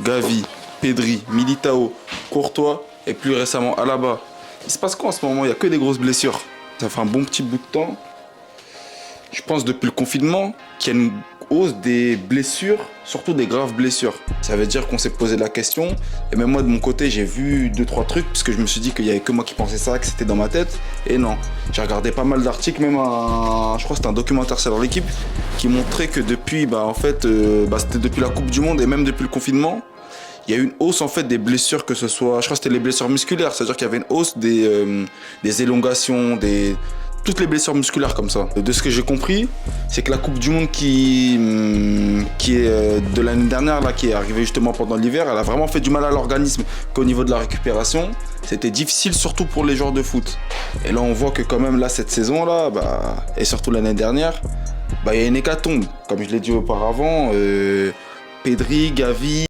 Gavi, Pedri, Militao, Courtois et plus récemment Alaba. Il se passe quoi en ce moment? Il n'y a que des grosses blessures. Ça fait un bon petit bout de temps. Je pense depuis le confinement qu'il y a une hausse des blessures, surtout des graves blessures. Ça veut dire qu'on s'est posé la question. Et même moi de mon côté, j'ai vu 2-3 trucs parce que je me suis dit qu'il n'y avait que moi qui pensais ça, que c'était dans ma tête. Et non, j'ai regardé pas mal d'articles, même je crois que c'était un documentaire sur l'équipe qui montrait que depuis, c'était depuis la Coupe du Monde et même depuis le confinement, il y a eu une hausse en fait des blessures, que ce soit, je crois que c'était les blessures musculaires, c'est-à-dire qu'il y avait une hausse des élongations, toutes les blessures musculaires comme ça. De ce que j'ai compris, c'est que la Coupe du Monde qui est de l'année dernière, là, qui est arrivée justement pendant l'hiver, elle a vraiment fait du mal à l'organisme, qu'au niveau de la récupération, c'était difficile surtout pour les joueurs de foot. Et là on voit que quand même là cette saison-là, et surtout l'année dernière, il y a une hécatombe, comme je l'ai dit auparavant, Pedri, Gavi,